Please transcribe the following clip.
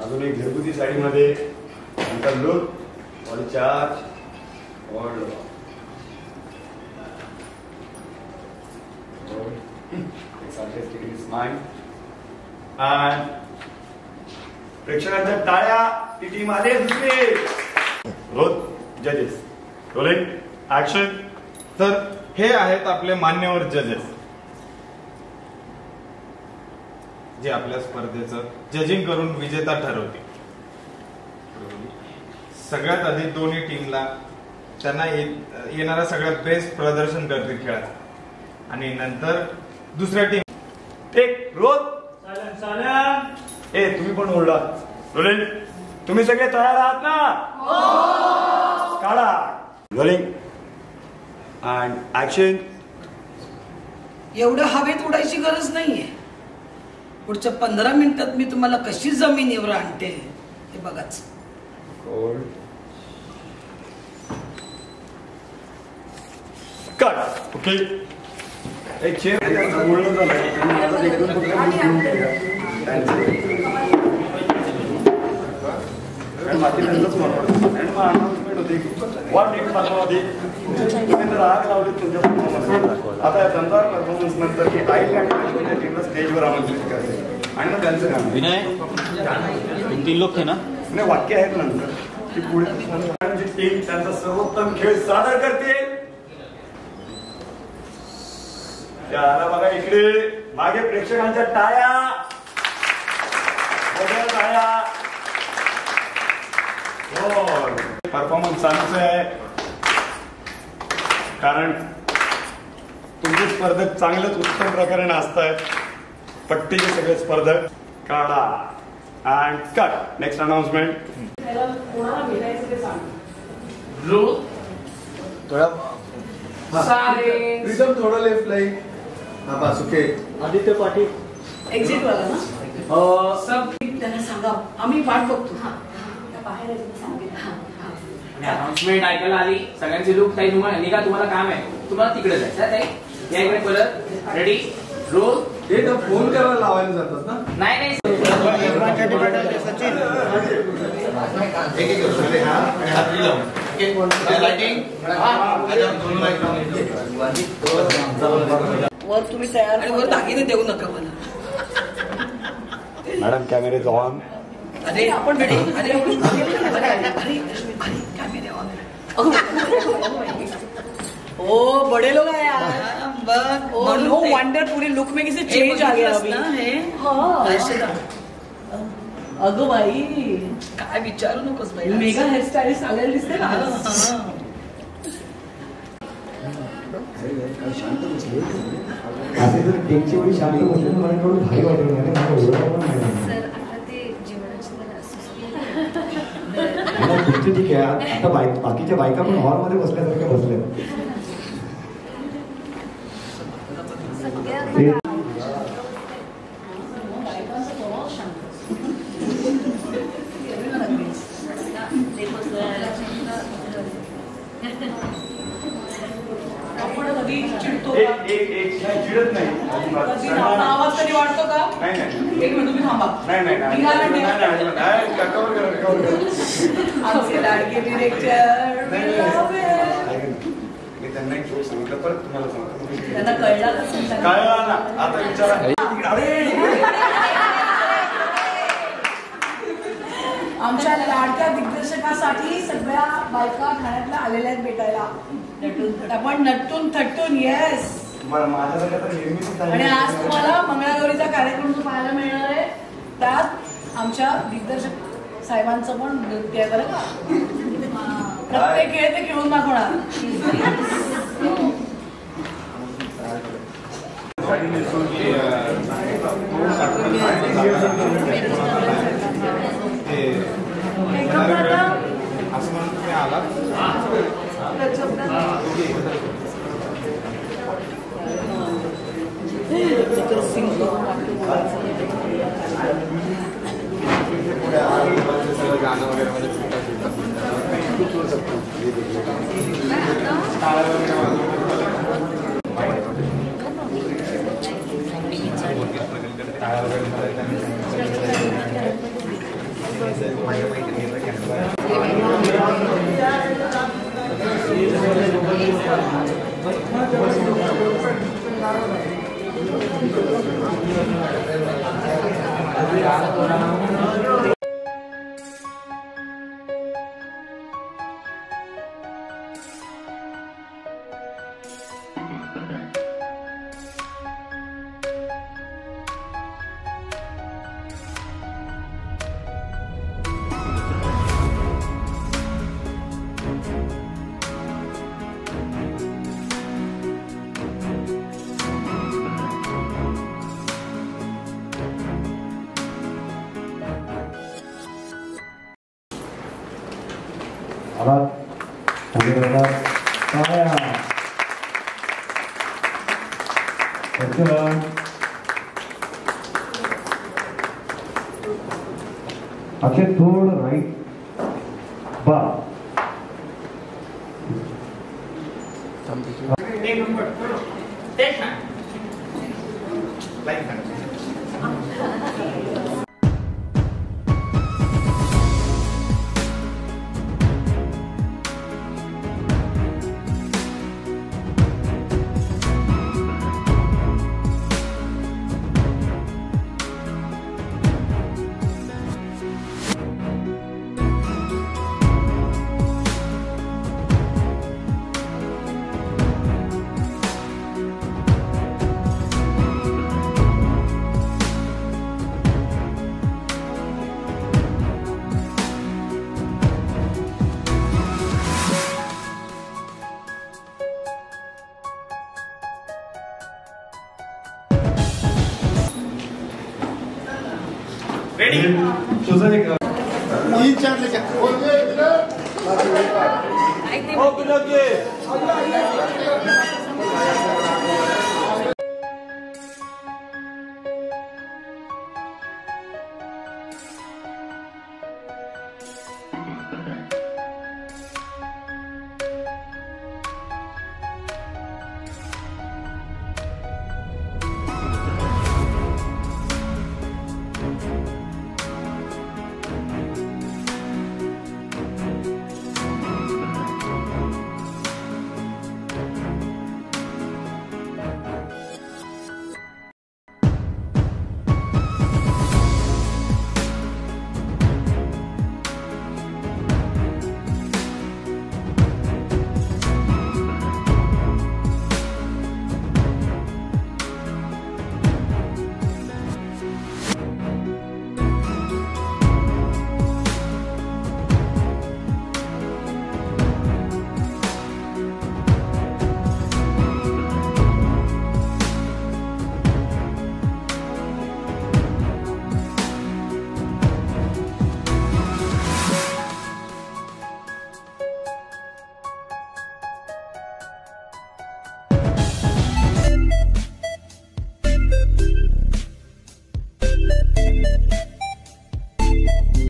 अजून एक घरगुती साडीमध्ये नंतर look all charge all smile आणि प्रेक्षकांच्या टाळ्या ती टीम आले दुसरे रोज जजेस रोलिंग ऍक्शन. तर हे आहेत आपले मान्यवर जजेस जे आपल्या स्पर्धेचं जजिंग करून विजेता ठरवतील. सगळ्यात आधी दोन्ही टीमला त्यांना येणारा सगळ्यात बेस्ट प्रदर्शन करतील खेळात आणि नंतर दुसऱ्या टीम एक रोज ए तुम्ही पण ओरडा. रोलिंग तुम्ही सगळे तयार आहात ना? काढा रोलिंग अँड ऍक्शन. एवढं हवेत उडायची गरज नाहीये. पुढच्या 15 मिनिटात मी तुम्हाला कशी जमिनीवर आणते हे बघाच. कट. ओके एक चेअर आता दमदार परफॉर्मन्स नंतर टीमला स्टेजवर आमंत्रित करायचे आणि मग त्यांचं काम. विनय 3 लोक थे ना नाही वाक्य आहेत नंतर की पुढे टीम त्यांचा सर्वोत्तम खेळ सादर करते. त्याला बघा इकडे मागे प्रेक्षकांच्या टाळ्या टाळ्या. परफॉर्मन्स चालूच आहे कारण तुमचे स्पर्धक चांगलेच उत्तम प्रकारे नाचतायत. पट्टीचे सगळे स्पर्धक काढा अँड कट. Next announcement. थोडं लेफ्ट लाईन. हा बस ओके. आदित्य पाटील एक्झिट वाला ना? सब त्यांना सांगा आम्ही वाट बघतो. अनाउन्समेंट ऐकायला आली सगळ्यांची लुक ताई तुम्हाला निघा तुम्हाला काम आहे तुम्हाला तिकडे जायचं ताई. या इकडे परत रेडी रोल. हे तर फोन करायला लावायला जातात ना? नाही नाही वर तुम्ही तयार आणि वर दागिने देऊ नका मला. मॅडम कॅमेरे ऑन. अरे आपण रेडी. अरे कॅमेरे ऑन. ओ बड़े लोग आए यार. ओ नो वंडर पूरे लुक में किसी चेंज आ गया अभी. अगं बाई काय विचारू नकोस बाई. मेगा हेअरस्टाईलिस्ट आलेली दिसते ना. टेकची एवढी शांत बसली ना मला थोडं भारी वाटलं नाही. मला ओरडा पण नाही. ठीक आहे आता बाकीच्या बायका पण हॉलमध्ये बसल्यासारख्या बसल्या. चिडत नाही. आवाज कधी वाटतो का? नाही नाही एक मिनिट तुम्ही थांबा. नाही आमचे लाडके डिरेक्टर मी त्यांना एक जोक सांगितलं परत तुम्हाला सांगतो. त्यांना कळला ना आता विचारा. आमच्या लाडक्या दिग्दर्शकासाठी सगळ्या बायका ठाण्यातल्या आलेल्या आहेत भेटायला. आपण नटून थटून. येस. आणि आज तुम्हाला मंगळागौरीचा कार्यक्रम जो पाहायला मिळणार आहे त्यात आमच्या दिग्दर्शक साहेबांचं पण नृत्य आहे बरं का. प्रत्येक खेळ ते खेळून दाखवणार. असं म्हणून तुम्ही आलात. गाणं वगैरे मध्ये आवाज धन्यवाद पाया अक्षय थोडं राईट बा तुझं एक 3-4 लेके I think